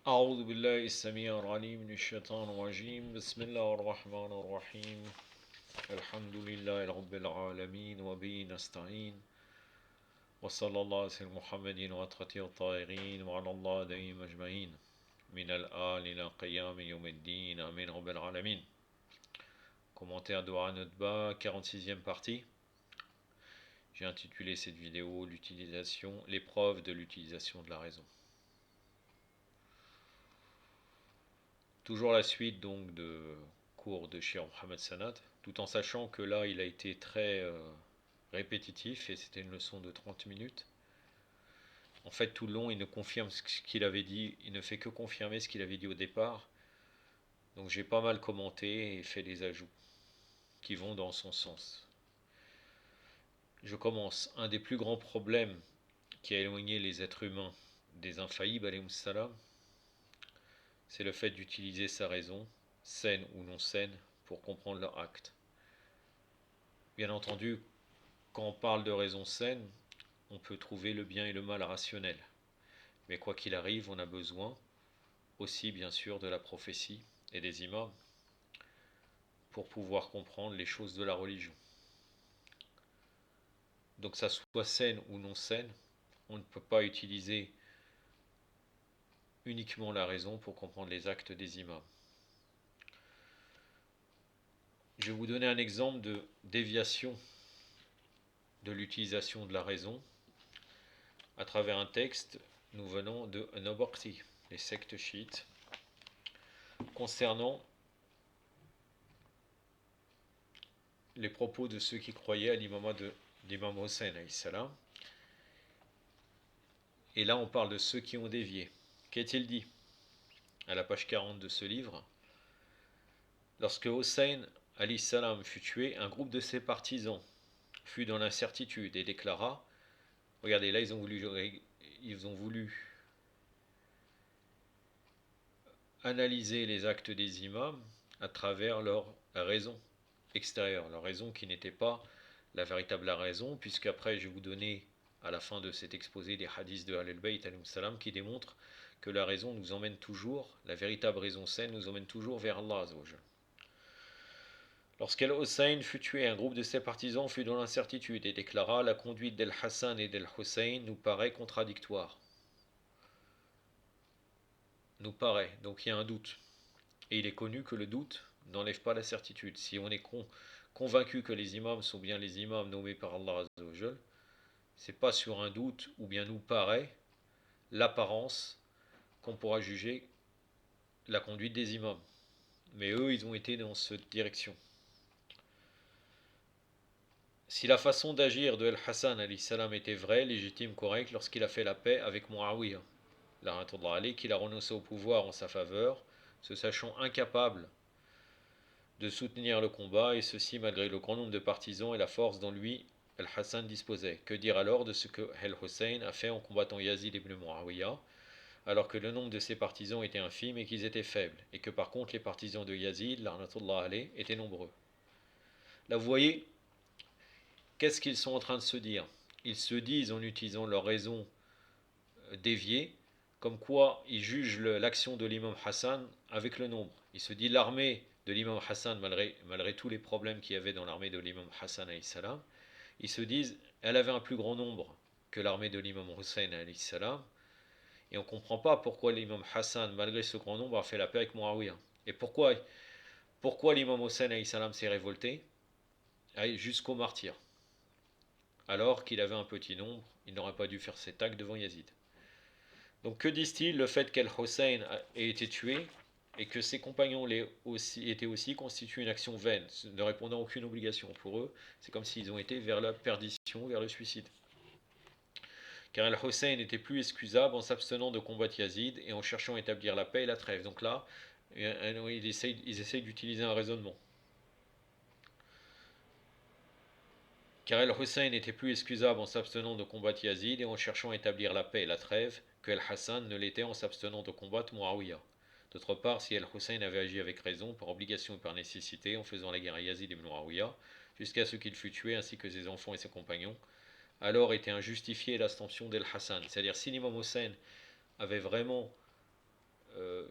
أعوذ بالله السميع العليم من الشيطان الرجيم بسم الله الرحمن الرحيم الحمد لله رب العالمين وبه نستعين وصلى الله على سيدنا محمد وأطهر الطاهرين وعلى الله دائم أجمعين من الآن إلى قيام يوم الدين آمين رب العالمين. Commentaire de Hanutba, 46e partie. J'ai intitulé cette vidéo l'épreuve de l'utilisation de la raison. Toujours la suite donc de cours de Cheikh Mohammed Sanad, tout en sachant que là il a été très répétitif et c'était une leçon de 30 minutes. En fait tout le long il ne confirme ce qu'il avait dit, il ne fait que confirmer ce qu'il avait dit au départ. Donc j'ai pas mal commenté et fait des ajouts qui vont dans son sens. Je commence. Un des plus grands problèmes qui a éloigné les êtres humains des infaillibles, alayhi salam, c'est le fait d'utiliser sa raison, saine ou non saine, pour comprendre leur acte. Bien entendu, quand on parle de raison saine, on peut trouver le bien et le mal rationnel. Mais quoi qu'il arrive, on a besoin aussi bien sûr de la prophétie et des imams pour pouvoir comprendre les choses de la religion. Donc ça soit saine ou non saine, on ne peut pas utiliser uniquement la raison pour comprendre les actes des imams. Je vais vous donner un exemple de déviation de l'utilisation de la raison à travers un texte. Nous venons de Nabaqti, les sectes chiites, concernant les propos de ceux qui croyaient à l'imam de l'imam Hossein alayhi salam. Et là on parle de ceux qui ont dévié. Qu'est-il dit à la page 40 de ce livre? Lorsque Hossein alayhi salam fut tué, un groupe de ses partisans fut dans l'incertitude et déclara, regardez là ils ont voulu analyser les actes des imams à travers leur raison extérieure, leur raison qui n'était pas la véritable raison, puisqu'après je vais vous donner à la fin de cet exposé des hadiths de Ahl-Bayt salam qui démontrent que la raison nous emmène toujours, la véritable raison saine nous emmène toujours vers Allah Azzawajal. Lorsqu'Al-Hussein fut tué, un groupe de ses partisans fut dans l'incertitude et déclara: la conduite d'Al-Hassan et d'Al-Hussein nous paraît contradictoire. Nous paraît, donc il y a un doute. Et il est connu que le doute n'enlève pas la certitude. Si on est convaincu que les imams sont bien les imams nommés par Allah Azzawajal, c'est pas sur un doute ou bien nous paraît l'apparence qu'on pourra juger la conduite des imams. Mais eux, ils ont été dans cette direction. Si la façon d'agir de Al-Hassan salam était vraie, légitime, correcte, lorsqu'il a fait la paix avec Muawiyah, qu'il a renoncé au pouvoir en sa faveur, se sachant incapable de soutenir le combat, et ceci malgré le grand nombre de partisans et la force dont lui, Al-Hassan, disposait. Que dire alors de ce que Al-Hussein a fait en combattant Yazid ibn Muawiyah, alors que le nombre de ses partisans était infime et qu'ils étaient faibles, et que par contre les partisans de Yazid, l'arnatullah alayh, étaient nombreux. Là vous voyez, qu'est-ce qu'ils sont en train de se dire? Ils se disent en utilisant leur raison déviée, comme quoi ils jugent l'action de l'imam Hassan avec le nombre. Il se dit l'armée de l'imam Hassan, malgré tous les problèmes qu'il y avait dans l'armée de l'imam Hassan, ils se disent elle avait un plus grand nombre que l'armée de l'imam Hussein, et on ne comprend pas pourquoi l'imam Hassan, malgré ce grand nombre, a fait la paix avec Muawiyah. Et pourquoi l'imam Hussein s'est révolté jusqu'au martyr, alors qu'il avait un petit nombre, il n'aurait pas dû faire cet acte devant Yazid. Donc que disent-ils? Le fait qu'Al-Hussein ait été tué et que ses compagnons étaient aussi constitue une action vaine, ne répondant à aucune obligation pour eux. C'est comme s'ils ont été vers la perdition, vers le suicide. Car Al-Hussein n'était plus excusable en s'abstenant de combattre Yazid et en cherchant à établir la paix et la trêve. Donc là, ils essayent d'utiliser un raisonnement. Car Al-Hussein n'était plus excusable en s'abstenant de combattre Yazid et en cherchant à établir la paix et la trêve que Al-Hassan ne l'était en s'abstenant de combattre Muawiyah. D'autre part, si Al-Hussein avait agi avec raison, par obligation et par nécessité, en faisant la guerre à Yazid et Muawiyah, jusqu'à ce qu'il fût tué ainsi que ses enfants et ses compagnons, alors était injustifiée l'abstention d'Al-Hassan. C'est-à-dire si l'imam Hussein avait vraiment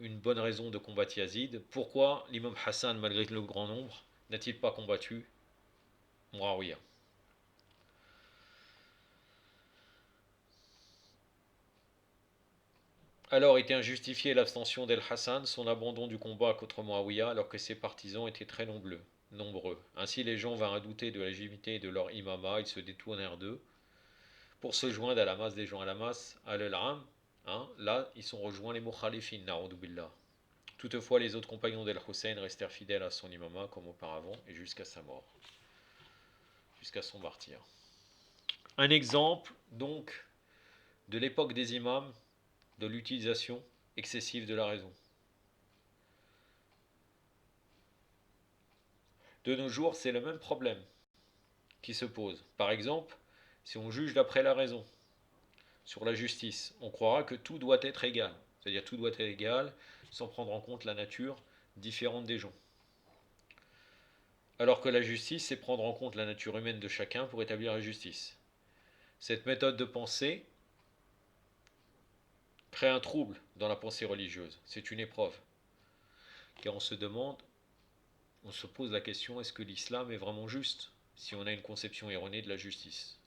une bonne raison de combattre Yazid. Pourquoi l'imam Hassan, malgré le grand nombre, n'a-t-il pas combattu Muawiyah? Alors était injustifiée l'abstention d'El-Hassan, son abandon du combat contre Muawiyah alors que ses partisans étaient très nombreux. Ainsi les gens vinrent à douter de la légitimité de leur imama, ils se détournèrent d'eux pour se joindre à la masse des gens, à la masse, à l'Am. Là, ils sont rejoints les Mukhalifin, na'udhu billah. Toutefois, les autres compagnons d'El-Hussein restèrent fidèles à son imama comme auparavant et jusqu'à sa mort, jusqu'à son martyr. Un exemple, donc, de l'époque des imams, de l'utilisation excessive de la raison. De nos jours, c'est le même problème qui se pose. Par exemple, si on juge d'après la raison sur la justice, on croira que tout doit être égal. C'est-à-dire tout doit être égal sans prendre en compte la nature différente des gens. Alors que la justice, c'est prendre en compte la nature humaine de chacun pour établir la justice. Cette méthode de pensée crée un trouble dans la pensée religieuse. C'est une épreuve. Car on se pose la question, est-ce que l'islam est vraiment juste si on a une conception erronée de la justice?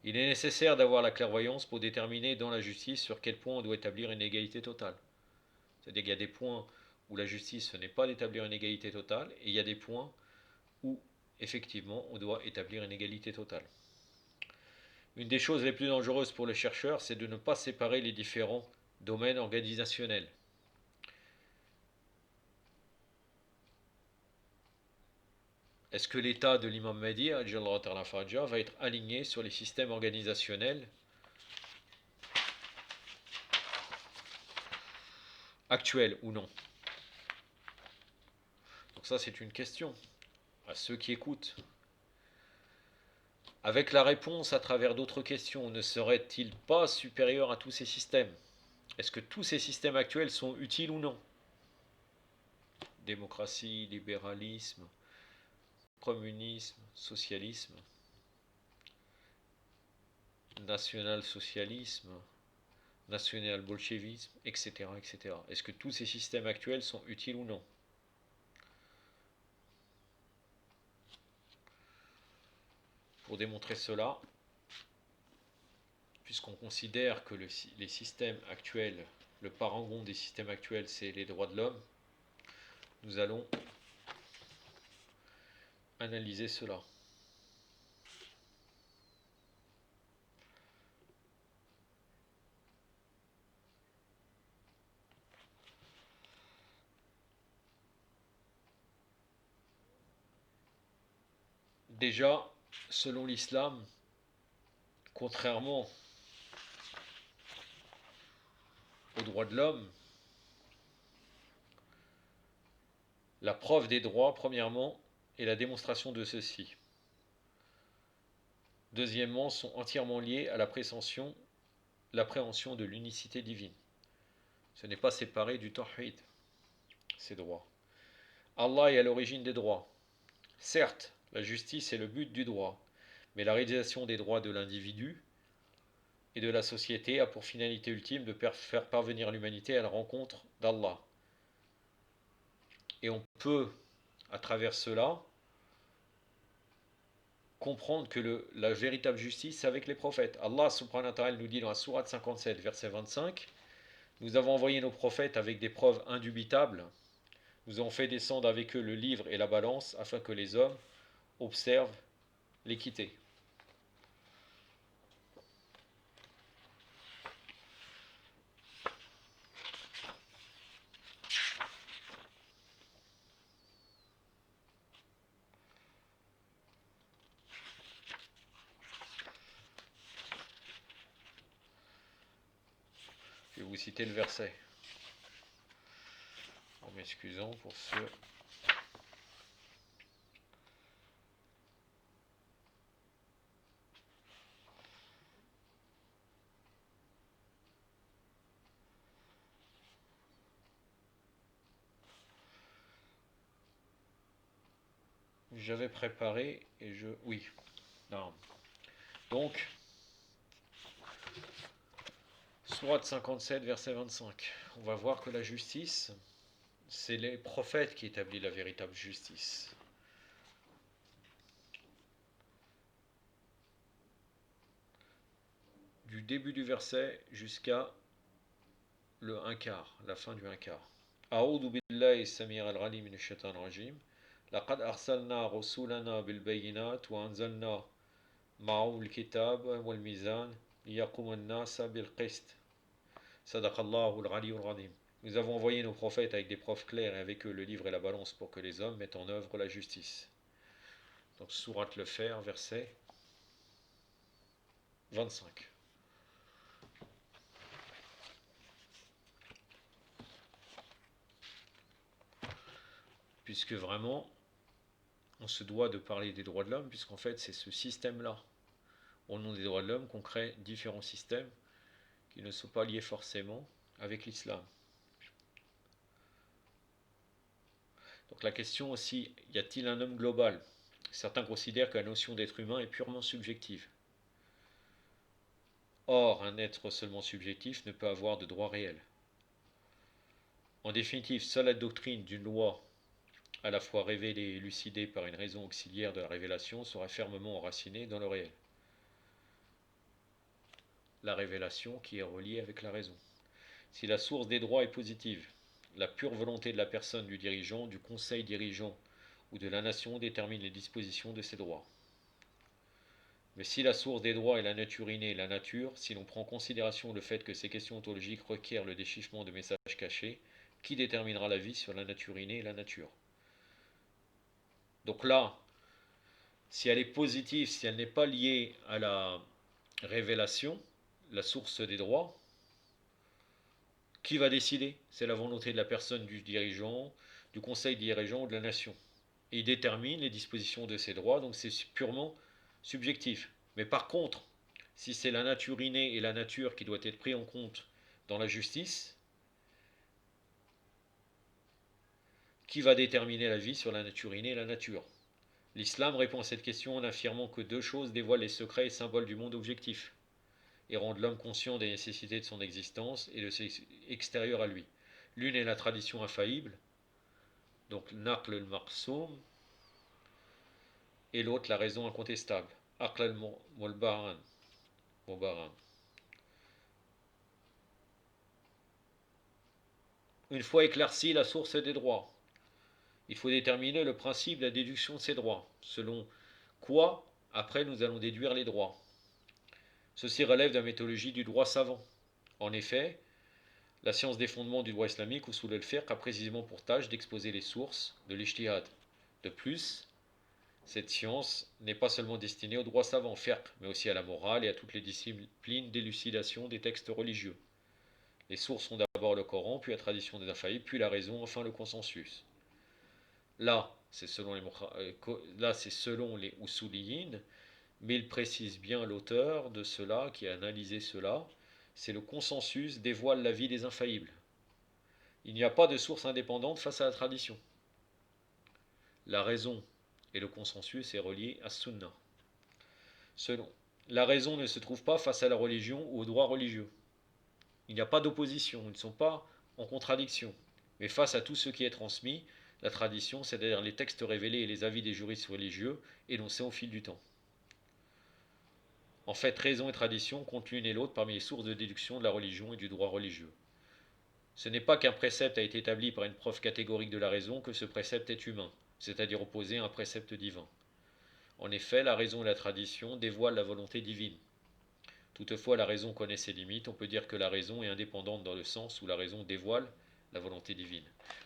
Il est nécessaire d'avoir la clairvoyance pour déterminer dans la justice sur quel point on doit établir une égalité totale. C'est-à-dire qu'il y a des points où la justice, ce n'est pas d'établir une égalité totale, et il y a des points où, effectivement, on doit établir une égalité totale. Une des choses les plus dangereuses pour les chercheurs, c'est de ne pas séparer les différents domaines organisationnels. Est-ce que l'état de l'imam Mahdi va être aligné sur les systèmes organisationnels actuels ou non? Donc ça, c'est une question à ceux qui écoutent. Avec la réponse à travers d'autres questions, ne serait-il pas supérieur à tous ces systèmes? Est-ce que tous ces systèmes actuels sont utiles ou non? Démocratie, libéralisme, communisme, socialisme, national-socialisme, national-bolchevisme, etc., etc. Est-ce que tous ces systèmes actuels sont utiles ou non? Pour démontrer cela, puisqu'on considère que les systèmes actuels, le parangon des systèmes actuels, c'est les droits de l'homme, nous allons analyser cela. Déjà, selon l'islam, contrairement aux droits de l'homme, la preuve des droits, premièrement, est la démonstration de ceux-ci. Deuxièmement, sont entièrement liés à l'appréhension de l'unicité divine. Ce n'est pas séparé du tawhid, ces droits. Allah est à l'origine des droits. Certes, la justice est le but du droit, mais la réalisation des droits de l'individu et de la société a pour finalité ultime de faire parvenir l'humanité à la rencontre d'Allah. Et on peut, à travers cela, comprendre que la véritable justice, c'est avec les prophètes. Allah subhanahu wa ta'ala nous dit dans la sourate 57, verset 25, nous avons envoyé nos prophètes avec des preuves indubitables. Nous avons fait descendre avec eux le livre et la balance afin que les hommes observent l'équité. Je vais vous citer le verset. En m'excusant pour ce. J'avais préparé et je. Oui. Non. Donc, Sourate 57, verset 25. On va voir que la justice, c'est les prophètes qui établissent la véritable justice. Du début du verset jusqu'à le 1/4, la fin du 1/4. أعوذ بالله السميع العليم من الشيطان الرجيم لقد أرسلنا رسولنا بالبينات وأنزلنا معه الكتاب والميزان ليقوم الناس بالقسط صدق الله العلي العظيم. Nous avons envoyé nos prophètes avec des preuves claires et avec eux le livre et la balance pour que les hommes mettent en œuvre la justice. Donc sourate le Fer, verset 25. Puisque vraiment, on se doit de parler des droits de l'homme, puisqu'en fait c'est ce système-là, au nom des droits de l'homme, qu'on crée différents systèmes qui ne sont pas liés forcément avec l'islam. Donc la question aussi, y a-t-il un homme global? Certains considèrent que la notion d'être humain est purement subjective. Or, un être seulement subjectif ne peut avoir de droit réel. En définitive, seule la doctrine d'une loi à la fois révélée et élucidée par une raison auxiliaire de la révélation sera fermement enracinée dans le réel. La révélation qui est reliée avec la raison. Si la source des droits est positive, la pure volonté de la personne du dirigeant, du conseil dirigeant ou de la nation détermine les dispositions de ces droits. Mais si la source des droits est la nature innée, la nature, si l'on prend en considération le fait que ces questions ontologiques requièrent le déchiffrement de messages cachés, qui déterminera la vie sur la nature innée et la nature? Donc là, si elle est positive, si elle n'est pas liée à la révélation, la source des droits, qui va décider? C'est la volonté de la personne du dirigeant, du conseil dirigeant ou de la nation. Et il détermine les dispositions de ces droits, donc c'est purement subjectif. Mais par contre, si c'est la nature innée et la nature qui doit être pris en compte dans la justice, qui va déterminer la vie sur la nature innée et la nature? L'islam répond à cette question en affirmant que deux choses dévoilent les secrets et symboles du monde objectif et rendent l'homme conscient des nécessités de son existence et de ce extérieur à lui. L'une est la tradition infaillible, donc naql al-maqsoum, et l'autre la raison incontestable, aql al-mulbaran. Une fois éclaircie la source des droits, il faut déterminer le principe de la déduction de ces droits, selon quoi, après, nous allons déduire les droits. Ceci relève de la méthodologie du droit savant. En effet, la science des fondements du droit islamique, usul al-fiqh, a précisément pour tâche d'exposer les sources de l'ijtihad. De plus, cette science n'est pas seulement destinée au droit savant, fiqh, mais aussi à la morale et à toutes les disciplines d'élucidation des textes religieux. Les sources sont d'abord le Coran, puis la tradition des infaillibles, puis la raison, enfin le consensus. Là, c'est selon les usuliyin, mais il précise bien l'auteur de cela, qui a analysé cela, c'est le consensus dévoile la vie des infaillibles. Il n'y a pas de source indépendante face à la tradition. La raison et le consensus est relié à Sunna. La raison ne se trouve pas face à la religion ou au droit religieux. Il n'y a pas d'opposition, ils ne sont pas en contradiction. Mais face à tout ce qui est transmis, la tradition, c'est-à-dire les textes révélés et les avis des juristes religieux, énoncés au fil du temps. En fait, raison et tradition comptent l'une et l'autre parmi les sources de déduction de la religion et du droit religieux. Ce n'est pas qu'un précepte a été établi par une preuve catégorique de la raison que ce précepte est humain, c'est-à-dire opposé à un précepte divin. En effet, la raison et la tradition dévoilent la volonté divine. Toutefois, la raison connaît ses limites. On peut dire que la raison est indépendante dans le sens où la raison dévoile la volonté divine.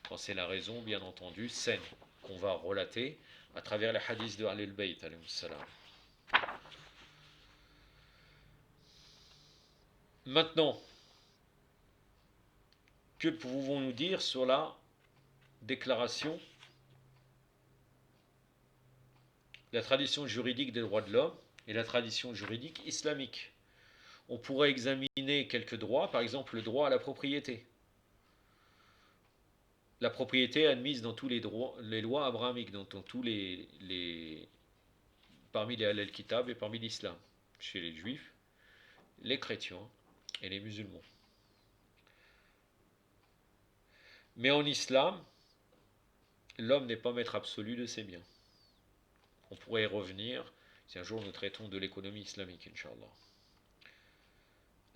Quand c'est la raison, bien entendu, saine, qu'on va relater à travers les hadiths de Ahlul Bayt, alayhi salam. Maintenant, que pouvons-nous dire sur la déclaration, la tradition juridique des droits de l'homme et la tradition juridique islamique? On pourrait examiner quelques droits, par exemple le droit à la propriété. La propriété est admise dans tous les lois abrahamiques, dans tous parmi les Al-Kitab et parmi l'islam, chez les juifs, les chrétiens et les musulmans. Mais en islam, l'homme n'est pas maître absolu de ses biens. On pourrait y revenir si un jour nous traitons de l'économie islamique, Inch'Allah.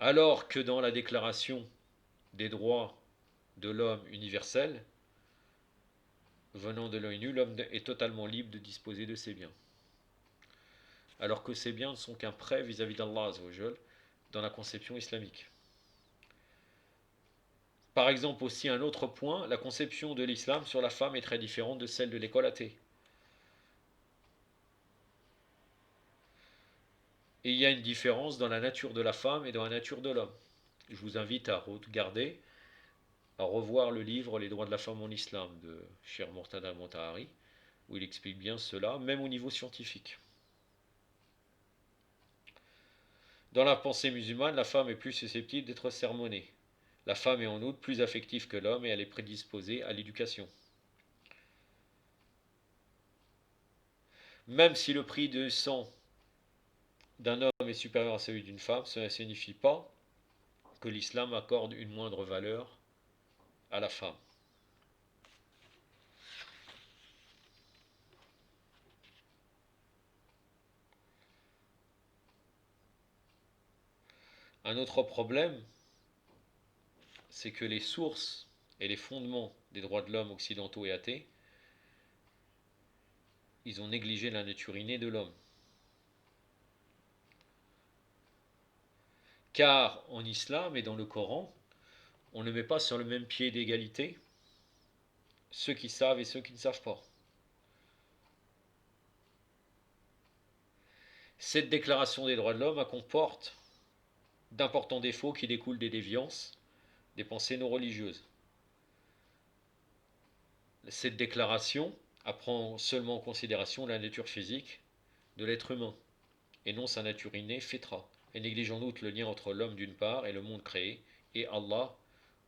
Alors que dans la déclaration des droits de l'homme universel, venant de l'ONU, l'homme est totalement libre de disposer de ses biens. Alors que ces biens ne sont qu'un prêt vis-à-vis d'Allah Azzawajal dans la conception islamique. Par exemple aussi un autre point, la conception de l'islam sur la femme est très différente de celle de l'école athée. Et il y a une différence dans la nature de la femme et dans la nature de l'homme. Je vous invite à regarder, à revoir le livre Les droits de la femme en islam de Cheikh Murtada Motahari, où il explique bien cela, même au niveau scientifique. Dans la pensée musulmane, la femme est plus susceptible d'être sermonnée. La femme est en outre plus affective que l'homme et elle est prédisposée à l'éducation. Même si le prix de sang d'un homme est supérieur à celui d'une femme, cela ne signifie pas que l'islam accorde une moindre valeur à la femme. Un autre problème, c'est que les sources et les fondements des droits de l'homme occidentaux et athées, ils ont négligé la nature innée de l'homme. Car en islam et dans le Coran, on ne met pas sur le même pied d'égalité ceux qui savent et ceux qui ne savent pas. Cette déclaration des droits de l'homme comporte d'importants défauts qui découlent des déviances, des pensées non religieuses. Cette déclaration prend seulement en considération la nature physique de l'être humain, et non sa nature innée, fitra, et néglige en outre le lien entre l'homme d'une part et le monde créé, et Allah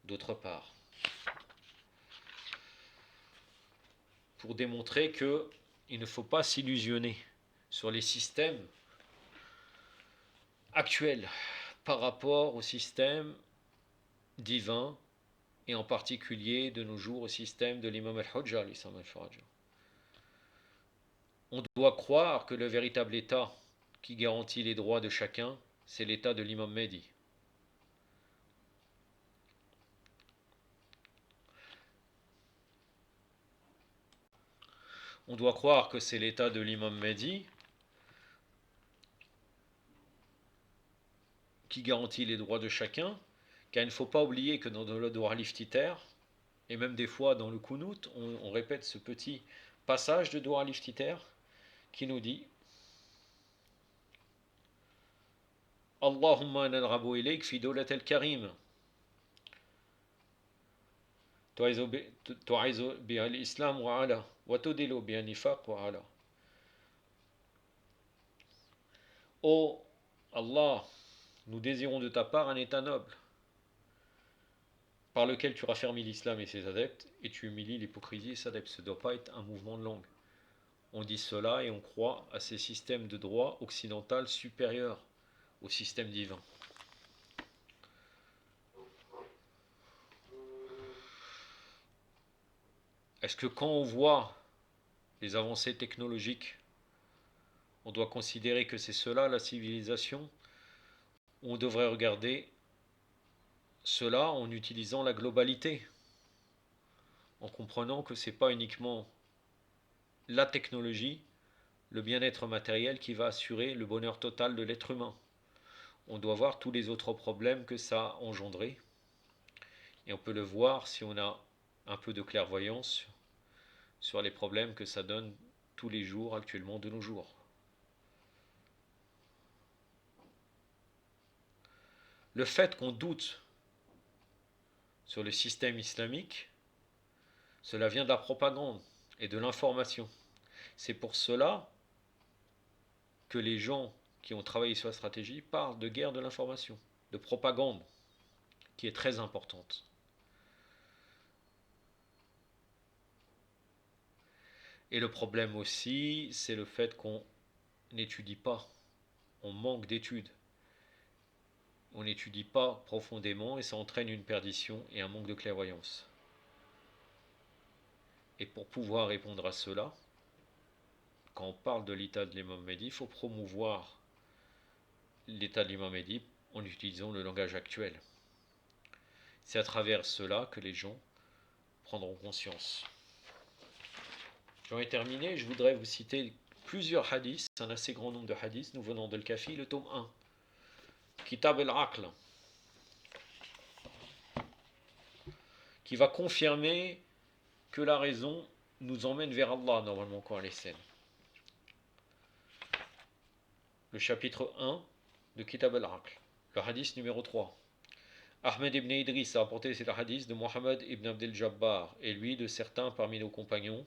d'autre part. Pour démontrer qu'il ne faut pas s'illusionner sur les systèmes actuels par rapport au système divin et en particulier de nos jours au système de l'imam al-Hujja, l'islam al-Faraja. On doit croire que le véritable État qui garantit les droits de chacun, c'est l'État de l'imam Mahdi. On doit croire que c'est l'État de l'imam Mahdi qui garantit les droits de chacun, car il ne faut pas oublier que dans le droit liftitaire, et même des fois dans le Kunut, on répète ce petit passage de droit liftitaire qui nous dit Allahumma nanrabu ilayk fi dawlat al-karim tu'izu biha al-islam wa ala wa tudilu biha nifaq wa ala. Ô Allah, nous désirons de ta part un état noble par lequel tu raffermis l'islam et ses adeptes et tu humilies l'hypocrisie et ses adeptes. Ce ne doit pas être un mouvement de langue. On dit cela et on croit à ces systèmes de droit occidental supérieurs au système divin. Est-ce que quand on voit les avancées technologiques, on doit considérer que c'est cela la civilisation, ou on devrait regarder cela en utilisant la globalité, en comprenant que ce n'est pas uniquement la technologie, le bien-être matériel qui va assurer le bonheur total de l'être humain. On doit voir tous les autres problèmes que ça a engendré, et on peut le voir si on a un peu de clairvoyance sur les problèmes que ça donne tous les jours actuellement de nos jours. Le fait qu'on doute sur le système islamique, cela vient de la propagande et de l'information. C'est pour cela que les gens qui ont travaillé sur la stratégie parlent de guerre de l'information, de propagande, qui est très importante. Et le problème aussi, c'est le fait qu'on n'étudie pas, on manque d'études. On n'étudie pas profondément et ça entraîne une perdition et un manque de clairvoyance. Et pour pouvoir répondre à cela, quand on parle de l'état de l'imam Mahdi, il faut promouvoir l'état de l'imam Mahdi en utilisant le langage actuel. C'est à travers cela que les gens prendront conscience. J'en ai terminé, je voudrais vous citer plusieurs hadiths, un assez grand nombre de hadiths, nous venons de Al-Kafi, le tome 1, Kitab al-Aql, qui va confirmer que la raison nous emmène vers Allah, normalement, quand elle est saine. Le chapitre 1 de Kitab al-Aql, le hadith numéro 3. Ahmed ibn Idris a apporté cet hadith de Mohammed ibn Abdel Jabbar, et lui de certains parmi nos compagnons,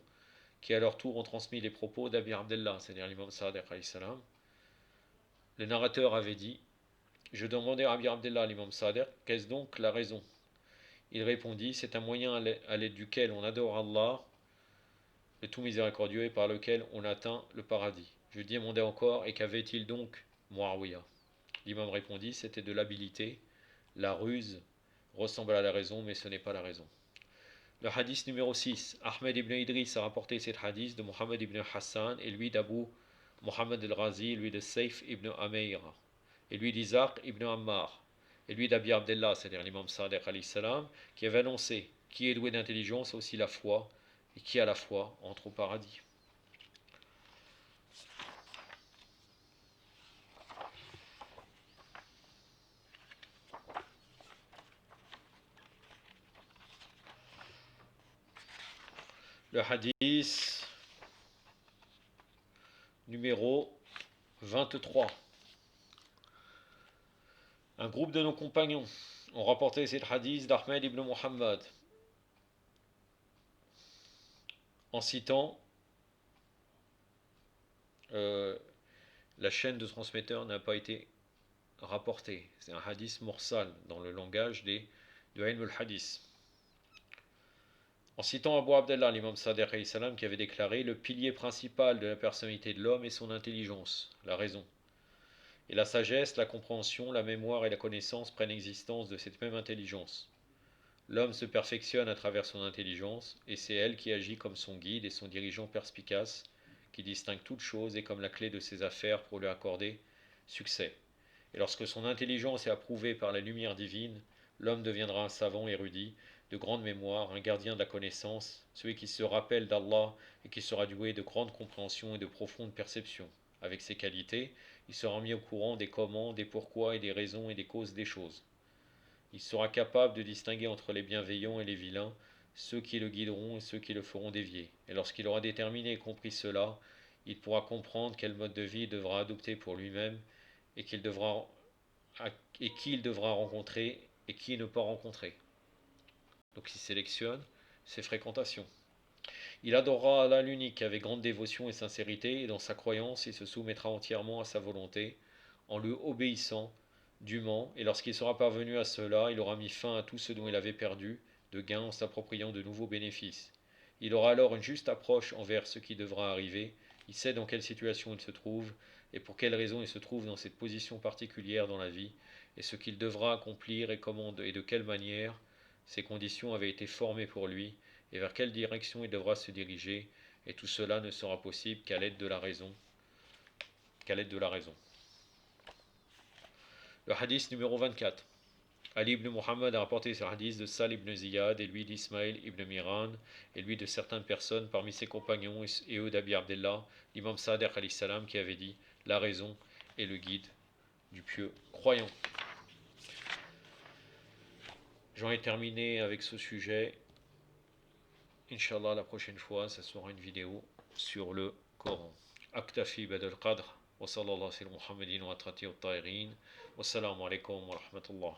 qui à leur tour ont transmis les propos d'Abi Abdullah, c'est-à-dire l'imam Sadiq alayhi salam. Le narrateur avait dit: je demandais à Abi Abdullah, l'imam Sadiq, qu'est-ce donc la raison? Il répondit: c'est un moyen à l'aide duquel on adore Allah, le tout miséricordieux, et par lequel on atteint le paradis. Je lui demandais encore: et qu'avait-il donc Muawiyah? L'imam répondit: c'était de l'habileté. La ruse ressemble à la raison, mais ce n'est pas la raison. Le hadith numéro 6. Ahmed ibn Idris a rapporté cet hadith de Mohammed ibn Hassan, et lui d'Abu Mohammed al-Razi, lui de Saif ibn Amayra, et lui d'Isaac ibn Ammar, et lui d'Abi Abdullah, c'est-à-dire l'imam Sadiq alayhi salam, qui avait annoncé: qui est doué d'intelligence a aussi la foi, et qui a la foi entre au paradis. Le hadith numéro 23. Un groupe de nos compagnons ont rapporté cet hadith d'Ahmed ibn Muhammad en citant la chaîne de transmetteurs n'a pas été rapportée. C'est un hadith mursal dans le langage de Ilm al-Hadith. En citant Abu Abdallah, l'imam Sadiq alayhi salam, qui avait déclaré: le pilier principal de la personnalité de l'homme est son intelligence, la raison. Et la sagesse, la compréhension, la mémoire et la connaissance prennent existence de cette même intelligence. L'homme se perfectionne à travers son intelligence, et c'est elle qui agit comme son guide et son dirigeant perspicace, qui distingue toute chose et comme la clé de ses affaires pour lui accorder succès. Et lorsque son intelligence est approuvée par la lumière divine, l'homme deviendra un savant érudit, de grande mémoire, un gardien de la connaissance, celui qui se rappelle d'Allah et qui sera doué de grande compréhension et de profonde perception. Avec ces qualités, il sera mis au courant des comment, des pourquoi et des raisons et des causes des choses. Il sera capable de distinguer entre les bienveillants et les vilains, ceux qui le guideront et ceux qui le feront dévier. Et lorsqu'il aura déterminé et compris cela, il pourra comprendre quel mode de vie il devra adopter pour lui-même et qui il devra rencontrer et qui ne pas rencontrer. Donc il sélectionne ses fréquentations. Il adorera Allah l'unique avec grande dévotion et sincérité, et dans sa croyance, il se soumettra entièrement à sa volonté, en lui obéissant dûment, et lorsqu'il sera parvenu à cela, il aura mis fin à tout ce dont il avait perdu de gain en s'appropriant de nouveaux bénéfices. Il aura alors une juste approche envers ce qui devra arriver, il sait dans quelle situation il se trouve, et pour quelle raison il se trouve dans cette position particulière dans la vie, et ce qu'il devra accomplir et comment et de quelle manière ces conditions avaient été formées pour lui, et vers quelle direction il devra se diriger, et tout cela ne sera possible qu'à l'aide de la raison. Le hadith numéro 24. Ali ibn Muhammad a rapporté ce hadith de Sal ibn Ziyad, et lui d'Ismaïl ibn Miran, et lui de certaines personnes parmi ses compagnons, et eux d'Abi Abdullah, l'imam Sadiq alayhi salam, qui avait dit: la raison est le guide du pieux croyant. J'en ai terminé avec ce sujet. Inch'Allah, la prochaine fois, ça sera une vidéo sur le Coran. Aktafi badal qadr. Wa sallallahu ala muhammadin wa atrati wa ta'irin. Wassalamu alaikum wa rahmatullah.